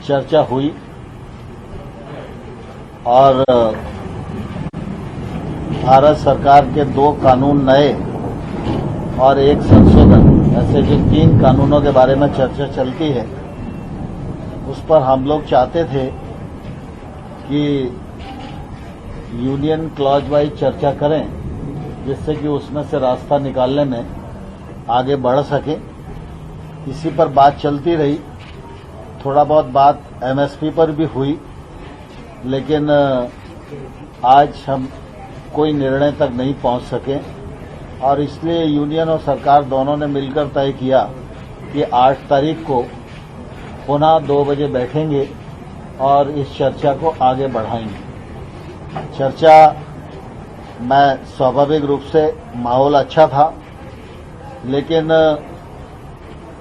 चर्चा हुई और भारत सरकार के 2 कानून नए और 1 संशोधन, ऐसे जो 3 कानूनों के बारे में चर्चा चलती है, उस पर हम लोग चाहते थे कि यूनियन क्लॉज वाइज चर्चा करें, जिससे कि उसमें से रास्ता निकालने में आगे बढ़ सके। इसी पर बात चलती रही। थोड़ा बहुत बात एमएसपी पर भी हुई, लेकिन आज हम कोई निर्णय तक नहीं पहुंच सके और इसलिए यूनियन और सरकार दोनों ने मिलकर तय किया कि 8 तारीख को पुनः 2 बजे बैठेंगे और इस चर्चा को आगे बढ़ाएंगे। चर्चा में स्वाभाविक रूप से माहौल अच्छा था, लेकिन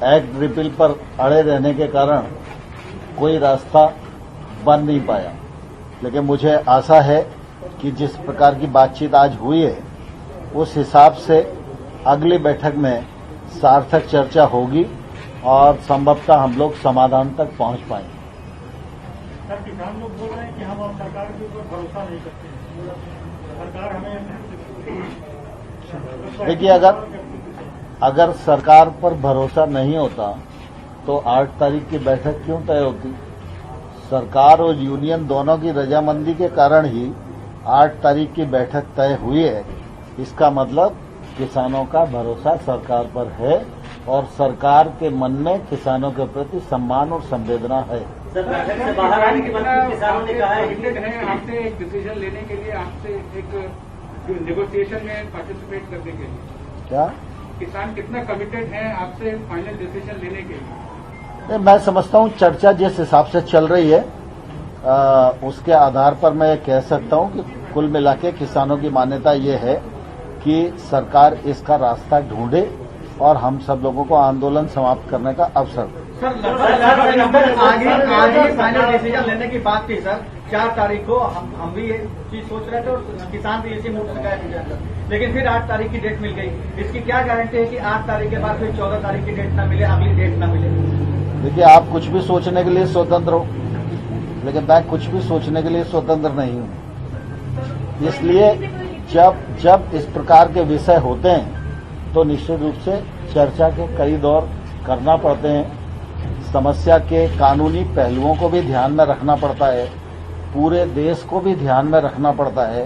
एक्ट रिपील पर अड़े रहने के कारण कोई रास्ता बन नहीं पाया। लेकिन मुझे आशा है कि जिस प्रकार की बातचीत आज हुई है, उस हिसाब से अगली बैठक में सार्थक चर्चा होगी और संभवतः हम लोग समाधान तक पहुंच पाएंगे। सर, किसान लोग बोल रहे हैं कि हम सरकार के ऊपर भरोसा नहीं करते हैं, सरकार हमें। देखिए, अगर सरकार पर भरोसा नहीं होता तो 8 तारीख की बैठक क्यों तय होती? सरकार और यूनियन दोनों की रजामंदी के कारण ही 8 तारीख की बैठक तय हुई है। इसका मतलब किसानों का भरोसा सरकार पर है और सरकार के मन में किसानों के प्रति सम्मान और संवेदना है। सर, बैठक से बाहर आने के बाद किसानों ने कहा है आपसे एक डिसीजन लेने के लिए, आपसे एक नेगोशिएशन में पार्टिसिपेट करने के लिए। क्या किसान कितना कमिटेड है आपसे फाइनल डिसीजन लेने के लिए? मैं समझता हूं चर्चा जिस हिसाब से चल रही है उसके आधार पर मैं कह सकता हूं कि कुल मिला के किसानों की मान्यता ये है कि सरकार इसका रास्ता ढूंढे और हम सब लोगों को आंदोलन समाप्त करने का अवसर दे। आगे फाइनल डिसीजन लेने की बात थी सर। 4 तारीख को हम भी ये चीज सोच रहे थे और किसान भी इसी मूड से गए, लेकिन फिर 8 तारीख की डेट मिल गई। इसकी क्या गारंटी है कि 8 तारीख के बाद फिर 14 तारीख की डेट न मिले, अगली डेट न मिले? देखिए, आप कुछ भी सोचने के लिए स्वतंत्र हो, लेकिन मैं कुछ भी सोचने के लिए स्वतंत्र नहीं हूं। इसलिए जब इस प्रकार के विषय होते हैं तो निश्चित रूप से चर्चा के कई दौर करना पड़ते हैं। समस्या के कानूनी पहलुओं को भी ध्यान में रखना पड़ता है, पूरे देश को भी ध्यान में रखना पड़ता है।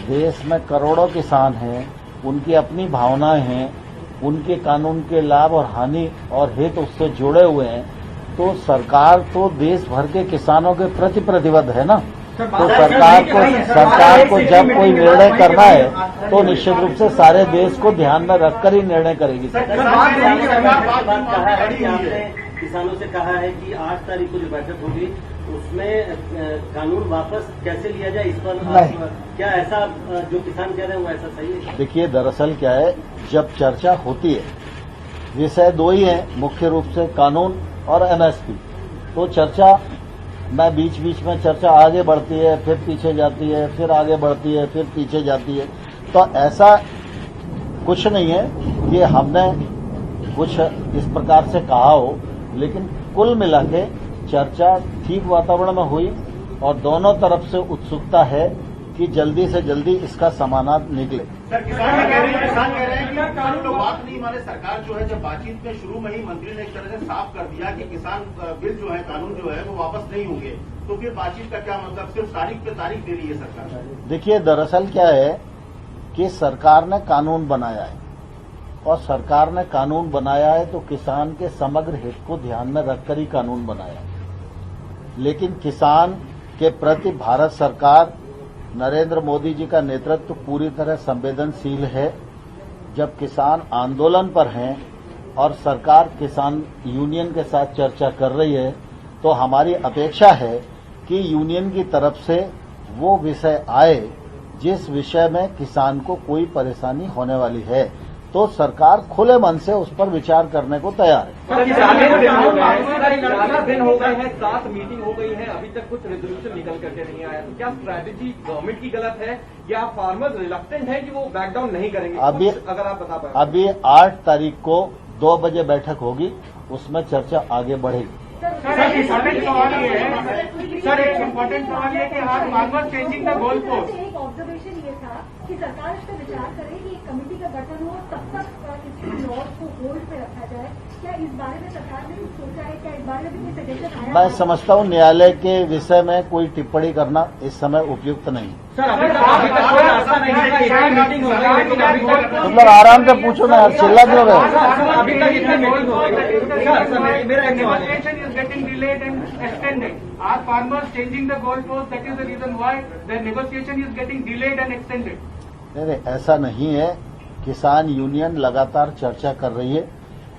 देश में करोड़ों किसान हैं, उनकी अपनी भावनाएं हैं, उनके कानून के लाभ और हानि और हित उससे जुड़े हुए हैं। तो सरकार तो देश भर के किसानों के प्रति प्रतिबद्ध है ना। तो सरकार को जब कोई निर्णय करना है तो निश्चित रूप से सारे देश को ध्यान में रखकर ही निर्णय करेगी। किसानों से कहा है कि 8 तारीख को जो बैठक होगी उसमें कानून वापस कैसे लिया जाए, इस पर क्या ऐसा जो किसान कह रहे हैं वो ऐसा सही है? देखिए, दरअसल क्या है, जब चर्चा होती है, विषय 2 ही है मुख्य रूप से, कानून और एमएसपी। तो चर्चा में बीच बीच में चर्चा आगे बढ़ती है, फिर पीछे जाती है, फिर आगे बढ़ती है, फिर पीछे जाती है। तो ऐसा कुछ नहीं है कि हमने कुछ इस प्रकार से कहा हो, लेकिन कुल मिला के चर्चा ठीक वातावरण में हुई और दोनों तरफ से उत्सुकता है कि जल्दी से जल्दी इसका समाधान निकले। सर, किसान कह रहे हैं कि कानून लोग बात नहीं माने। सरकार जो है, जब बातचीत में शुरू में ही मंत्री ने एक तरह से साफ कर दिया कि किसान बिल जो है, कानून जो है वो वापस नहीं होंगे, तो फिर बातचीत का क्या मतलब? सिर्फ तारीख पे तारीख दे रही है सरकार। देखिए, दरअसल क्या है कि सरकार ने कानून बनाया है और सरकार ने कानून बनाया है तो किसान के समग्र हित को ध्यान में रखकर ही कानून बनाया है। लेकिन किसान के प्रति भारत सरकार, नरेंद्र मोदी जी का नेतृत्व पूरी तरह संवेदनशील है। जब किसान आंदोलन पर हैं और सरकार किसान यूनियन के साथ चर्चा कर रही है, तो हमारी अपेक्षा है कि यूनियन की तरफ से वो विषय आए जिस विषय में किसान को कोई परेशानी होने वाली है, तो सरकार खुले मन से उस पर विचार करने को तैयार है। दिन हो गए हैं, 7 मीटिंग हो गई है, अभी तक कुछ रेजोल्यूशन निकल करके नहीं आया। तो क्या स्ट्रैटेजी गवर्नमेंट की गलत है या फार्मर्स रिलक्टेंट है कि वो बैकडाउन नहीं करेंगे? अभी अगर आप बता पाए। अभी 8 तारीख को 2 बजे बैठक होगी, उसमें चर्चा आगे बढ़ेगी। एक इम्पोर्टेंट सवाल ये है सर, एक इम्पोर्टेंट सवाल ये कि आज farmers changing the goal post. एक ऑब्जर्वेशन ये था कि सरकार इस पर विचार करे कि एक कमेटी का गठन हो, तब तक इसकी लॉज को होल्ड पे रखा जाए। क्या इस बारे में सरकार ने कुछ सोचा है? क्या इस बारे में भी कोई सजेशन आया? मैं समझता हूं न्यायालय के विषय में कोई टिप्पणी करना इस समय उपयुक्त नहीं। सर अभी तक कोई रास्ता नहीं है, इतनी मीटिंग हो गई लेकिन अभी तक मतलब आराम से पूछो ना यार, चिल्ला क्यों रहे? अभी तक इतनी मीटिंग हो गई। मेरा एक सवाल है, Negotiation is getting delayed and extended. Are farmers changing the goalpost? That is the reason why the negotiation is getting delayed and extended. नहीं, ऐसा नहीं है। किसान यूनियन लगातार चर्चा कर रही है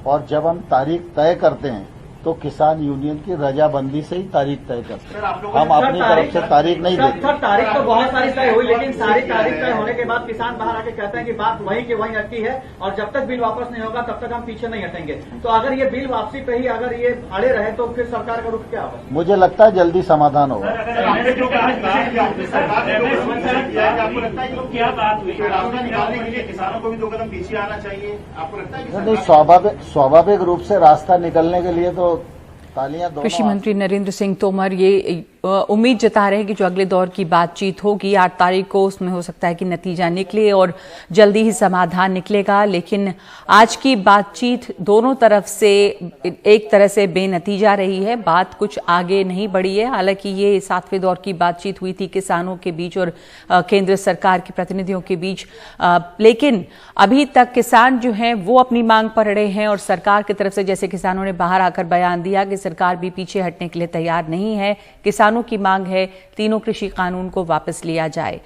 और जब हम तारीख तय करते हैं तो किसान यूनियन की रजाबंदी से ही तारीख तय करते हैं। हम अपनी तरफ से तारीख नहीं देते। सर तारीख तो बहुत सारी तय हुई, लेकिन सारी तारीख तय होने के बाद किसान बाहर आके कहते हैं कि बात वहीं की वहीं अटकी है और जब तक बिल वापस नहीं होगा तब तक हम पीछे नहीं हटेंगे। तो अगर ये बिल वापसी पे ही अगर ये अड़े रहे तो फिर सरकार का रुख क्या होगा? मुझे लगता है जल्दी समाधान होगा। क्या बात हुई? रास्ता निकालने के लिए किसानों को भी 2 कदम पीछे आना चाहिए, आपको लगता है? नहीं, स्वाभाविक रूप से रास्ता निकलने के लिए तो तालियां दोनों। कृषि मंत्री नरेंद्र सिंह तोमर ये उम्मीद जता रहे हैं कि जो अगले दौर की बातचीत होगी 8 तारीख को, उसमें हो सकता है कि नतीजा निकले और जल्दी ही समाधान निकलेगा। लेकिन आज की बातचीत दोनों तरफ से एक तरह से बेनतीजा रही है, बात कुछ आगे नहीं बढ़ी है। हालांकि ये 7वें दौर की बातचीत हुई थी किसानों के बीच और केंद्र सरकार के प्रतिनिधियों के बीच, लेकिन अभी तक किसान जो हैं वो अपनी मांग पर अड़े हैं और सरकार की तरफ से, जैसे किसानों ने बाहर आकर बयान दिया कि सरकार भी पीछे हटने के लिए तैयार नहीं है। किसानों की मांग है 3 कृषि कानून को वापस लिया जाए।